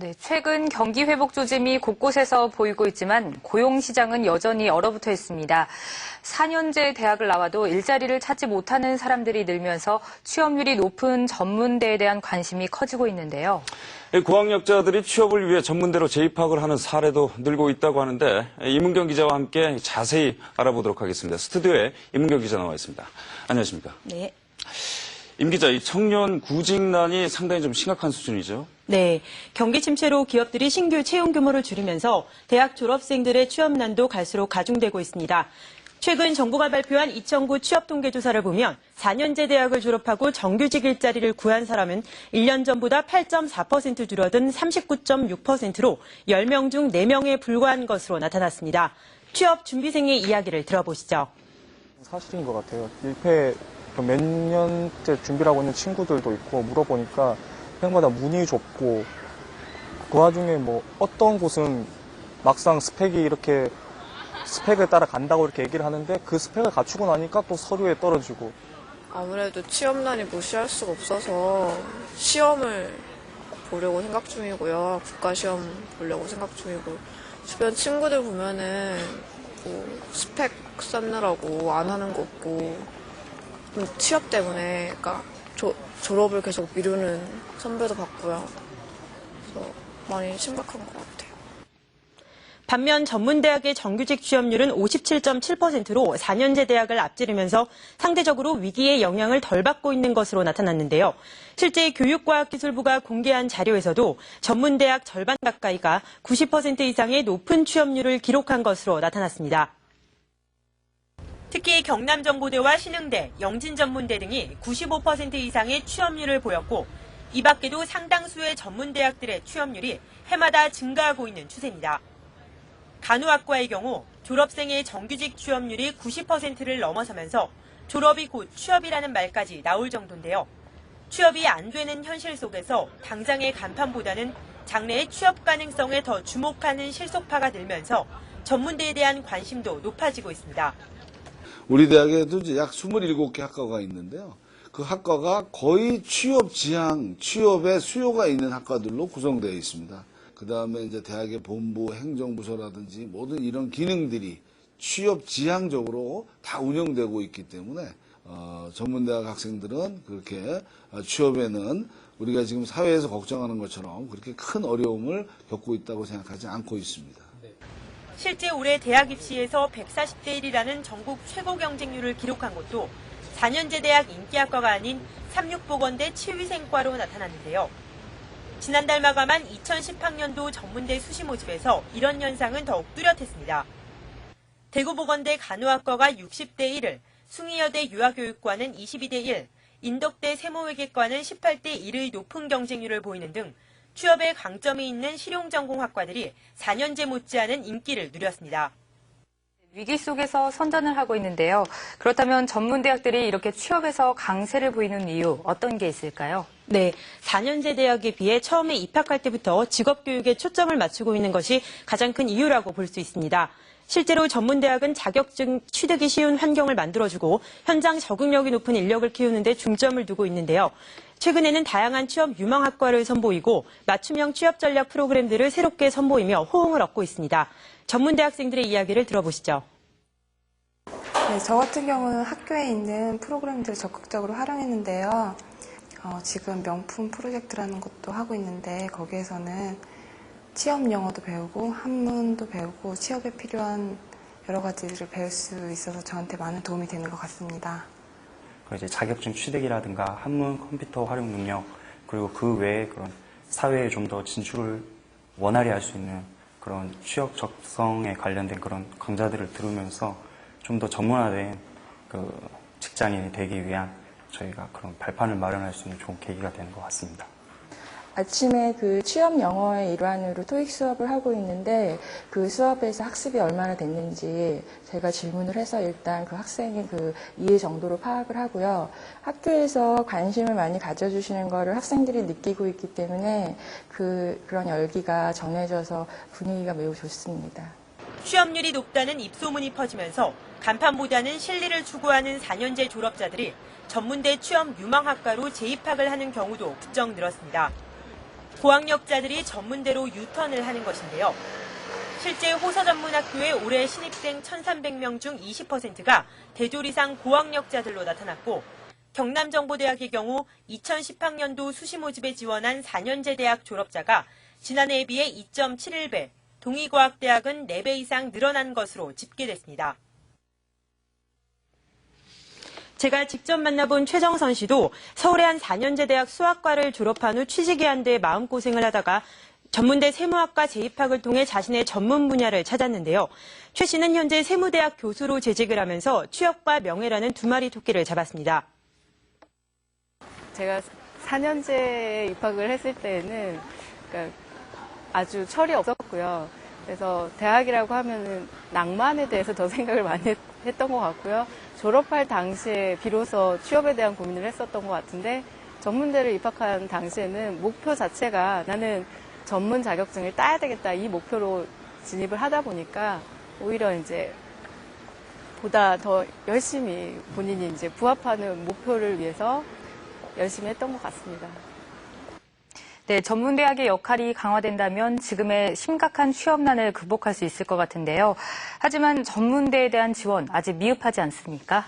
네, 최근 경기 회복 조짐이 곳곳에서 보이고 있지만 고용 시장은 여전히 얼어붙어 있습니다. 4년제 대학을 나와도 일자리를 찾지 못하는 사람들이 늘면서 취업률이 높은 전문대에 대한 관심이 커지고 있는데요. 고학력자들이 취업을 위해 전문대로 재입학을 하는 사례도 늘고 있다고 하는데 이문경 기자와 함께 자세히 알아보도록 하겠습니다. 스튜디오에 이문경 기자 나와 있습니다. 안녕하십니까? 네. 임 기자, 이 청년 구직난이 상당히 좀 심각한 수준이죠? 네. 경기 침체로 기업들이 신규 채용 규모를 줄이면서 대학 졸업생들의 취업난도 갈수록 가중되고 있습니다. 최근 정부가 발표한 2009 취업 통계 조사를 보면 4년제 대학을 졸업하고 정규직 일자리를 구한 사람은 1년 전보다 8.4% 줄어든 39.6%로 10명 중 4명에 불과한 것으로 나타났습니다. 취업 준비생의 이야기를 들어보시죠. 사실인 것 같아요. 1패 몇 년째 준비를 하고 있는 친구들도 있고 물어보니까 생각보다 문이 좁고 그 와중에 뭐 어떤 곳은 막상 스펙에 따라 간다고 이렇게 얘기를 하는데 그 스펙을 갖추고 나니까 또 서류에 떨어지고. 아무래도 취업난이 무시할 수가 없어서 시험을 보려고 생각 중이고요. 국가시험 보려고 생각 중이고 주변 친구들 보면은 뭐 스펙 쌓느라고 안 하는 거 없고 취업 때문에 그러니까 졸업을 계속 미루는 선배도 봤고요. 그래서 많이 심각한 것 같아요. 반면 전문대학의 정규직 취업률은 57.7%로 4년제 대학을 앞지르면서 상대적으로 위기의 영향을 덜 받고 있는 것으로 나타났는데요. 실제 교육과학기술부가 공개한 자료에서도 전문대학 절반 가까이가 90% 이상의 높은 취업률을 기록한 것으로 나타났습니다. 특히 경남정보대와 신흥대, 영진전문대 등이 95% 이상의 취업률을 보였고 이 밖에도 상당수의 전문대학들의 취업률이 해마다 증가하고 있는 추세입니다. 간호학과의 경우 졸업생의 정규직 취업률이 90%를 넘어서면서 졸업이 곧 취업이라는 말까지 나올 정도인데요. 취업이 안 되는 현실 속에서 당장의 간판보다는 장래의 취업 가능성에 더 주목하는 실속파가 늘면서 전문대에 대한 관심도 높아지고 있습니다. 우리 대학에도 이제 약 27개 학과가 있는데요. 그 학과가 거의 취업 지향, 취업에 수요가 있는 학과들로 구성되어 있습니다. 그 다음에 이제 대학의 본부, 행정부서라든지 모든 이런 기능들이 취업 지향적으로 다 운영되고 있기 때문에 전문대학 학생들은 그렇게 취업에는 우리가 지금 사회에서 걱정하는 것처럼 그렇게 큰 어려움을 겪고 있다고 생각하지 않고 있습니다. 실제 올해 대학 입시에서 140대 1이라는 전국 최고 경쟁률을 기록한 것도 4년제 대학 인기학과가 아닌 삼육보건대 치위생과로 나타났는데요. 지난달 마감한 2010학년도 전문대 수시 모집에서 이런 현상은 더욱 뚜렷했습니다. 대구보건대 간호학과가 60대 1을, 숭의여대 유아교육과는 22대 1, 인덕대 세모회계과는 18대 1의 높은 경쟁률을 보이는 등 취업에 강점이 있는 실용전공학과들이 4년제 못지않은 인기를 누렸습니다. 위기 속에서 선전을 하고 있는데요. 그렇다면 전문대학들이 이렇게 취업에서 강세를 보이는 이유 어떤 게 있을까요? 네, 4년제 대학에 비해 처음에 입학할 때부터 직업교육에 초점을 맞추고 있는 것이 가장 큰 이유라고 볼 수 있습니다. 실제로 전문대학은 자격증 취득이 쉬운 환경을 만들어주고 현장 적응력이 높은 인력을 키우는 데 중점을 두고 있는데요. 최근에는 다양한 취업 유망학과를 선보이고 맞춤형 취업 전략 프로그램들을 새롭게 선보이며 호응을 얻고 있습니다. 전문대 학생들의 이야기를 들어보시죠. 네, 저 같은 경우는 학교에 있는 프로그램들을 적극적으로 활용했는데요. 지금 명품 프로젝트라는 것도 하고 있는데 거기에서는 취업 영어도 배우고 한문도 배우고 취업에 필요한 여러 가지를 배울 수 있어서 저한테 많은 도움이 되는 것 같습니다. 이제 자격증 취득이라든가 한문 컴퓨터 활용 능력 그리고 그 외에 그런 사회에 좀 더 진출을 원활히 할 수 있는 그런 취업 적성에 관련된 그런 강좌들을 들으면서 좀 더 전문화된 그 직장인이 되기 위한 저희가 그런 발판을 마련할 수 있는 좋은 계기가 되는 것 같습니다. 아침에 그 취업 영어의 일환으로 토익 수업을 하고 있는데 그 수업에서 학습이 얼마나 됐는지 제가 질문을 해서 일단 그 학생의 그 이해 정도로 파악을 하고요. 학교에서 관심을 많이 가져주시는 거를 학생들이 느끼고 있기 때문에 그런 열기가 전해져서 분위기가 매우 좋습니다. 취업률이 높다는 입소문이 퍼지면서 간판보다는 실리를 추구하는 4년제 졸업자들이 전문대 취업 유망학과로 재입학을 하는 경우도 부쩍 늘었습니다. 고학력자들이 전문대로 유턴을 하는 것인데요. 실제 호서전문학교의 올해 신입생 1,300명 중 20%가 대졸 이상 고학력자들로 나타났고 경남정보대학의 경우 2010학년도 수시 모집에 지원한 4년제 대학 졸업자가 지난해에 비해 2.71배, 동의과학대학은 4배 이상 늘어난 것으로 집계됐습니다. 제가 직접 만나본 최정선 씨도 서울의 한 4년제 대학 수학과를 졸업한 후 취직이 안 돼 마음고생을 하다가 전문대 세무학과 재입학을 통해 자신의 전문 분야를 찾았는데요. 최 씨는 현재 세무대학 교수로 재직을 하면서 취업과 명예라는 두 마리 토끼를 잡았습니다. 제가 4년제에 입학을 했을 때는 그러니까 아주 철이 없었고요. 그래서 대학이라고 하면은 낭만에 대해서 더 생각을 많이 했던 것 같고요. 졸업할 당시에 비로소 취업에 대한 고민을 했었던 것 같은데 전문대를 입학한 당시에는 목표 자체가 나는 전문 자격증을 따야 되겠다 이 목표로 진입을 하다 보니까 오히려 이제 보다 더 열심히 본인이 이제 부합하는 목표를 위해서 열심히 했던 것 같습니다. 네, 전문대학의 역할이 강화된다면 지금의 심각한 취업난을 극복할 수 있을 것 같은데요. 하지만 전문대에 대한 지원 아직 미흡하지 않습니까?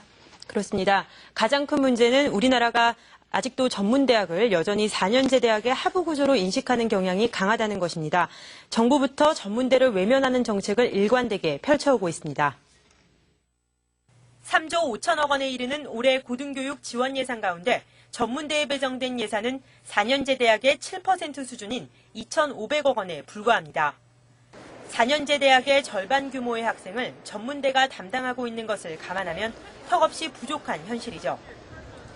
그렇습니다. 가장 큰 문제는 우리나라가 아직도 전문대학을 여전히 4년제 대학의 하부 구조로 인식하는 경향이 강하다는 것입니다. 정부부터 전문대를 외면하는 정책을 일관되게 펼쳐오고 있습니다. 3조 5천억 원에 이르는 올해 고등교육 지원 예산 가운데 전문대에 배정된 예산은 4년제 대학의 7% 수준인 2,500억 원에 불과합니다. 4년제 대학의 절반 규모의 학생을 전문대가 담당하고 있는 것을 감안하면 턱없이 부족한 현실이죠.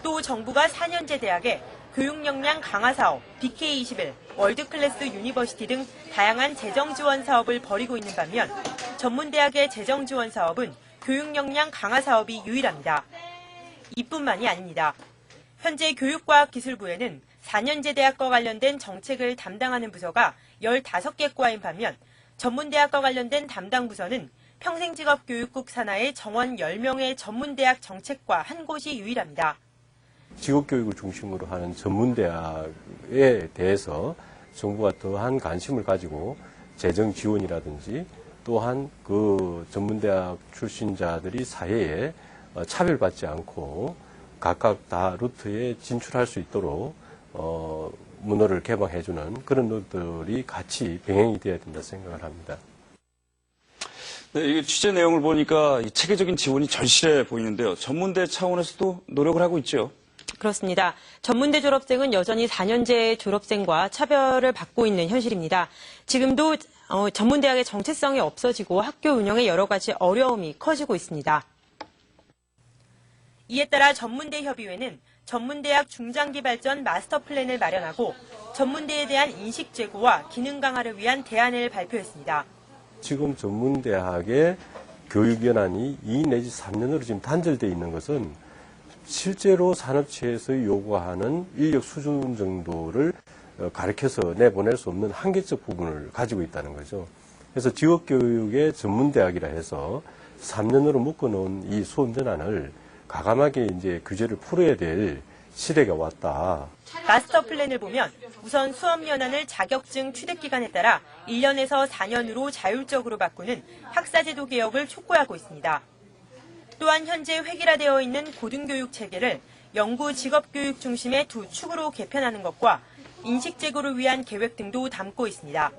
또 정부가 4년제 대학에 교육 역량 강화 사업, BK21, 월드클래스 유니버시티 등 다양한 재정 지원 사업을 벌이고 있는 반면 전문대학의 재정 지원 사업은 교육 역량 강화 사업이 유일합니다. 이뿐만이 아닙니다. 현재 교육과학기술부에는 4년제 대학과 관련된 정책을 담당하는 부서가 15개 과인 반면 전문대학과 관련된 담당 부서는 평생직업교육국 산하의 정원 10명의 전문대학 정책과 한 곳이 유일합니다. 직업교육을 중심으로 하는 전문대학에 대해서 정부가 더한 관심을 가지고 재정 지원이라든지 또한 그 전문대학 출신자들이 사회에 차별받지 않고 각각 다 루트에 진출할 수 있도록 문호를 개방해주는 그런 것들이 같이 병행이 되어야 된다 생각을 합니다. 네, 이게 취재 내용을 보니까 체계적인 지원이 절실해 보이는데요. 전문대 차원에서도 노력을 하고 있죠. 그렇습니다. 전문대 졸업생은 여전히 4년제 졸업생과 차별을 받고 있는 현실입니다. 지금도 전문대학의 정체성이 없어지고 학교 운영에 여러 가지 어려움이 커지고 있습니다. 이에 따라 전문대협의회는 전문대학 중장기 발전 마스터 플랜을 마련하고 전문대에 대한 인식 제고와 기능 강화를 위한 대안을 발표했습니다. 지금 전문대학의 교육 연한이 2 내지 3년으로 지금 단절되어 있는 것은 실제로 산업체에서 요구하는 인력 수준 정도를 가르쳐서 내보낼 수 없는 한계적 부분을 가지고 있다는 거죠. 그래서 직업교육의 전문대학이라 해서 3년으로 묶어놓은 이 수업 전환을 과감하게 이제 규제를 풀어야 될 시대가 왔다. 마스터 플랜을 보면 우선 수업 연한을 자격증 취득 기간에 따라 1년에서 4년으로 자율적으로 바꾸는 학사제도 개혁을 촉구하고 있습니다. 또한 현재 획일화되어 있는 고등교육 체계를 연구 직업교육 중심의 두 축으로 개편하는 것과 인식 제고를 위한 계획 등도 담고 있습니다.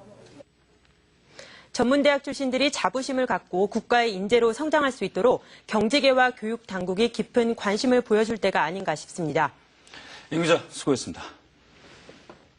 전문대학 출신들이 자부심을 갖고 국가의 인재로 성장할 수 있도록 경제계와 교육 당국이 깊은 관심을 보여줄 때가 아닌가 싶습니다. 임 기자, 수고했습니다.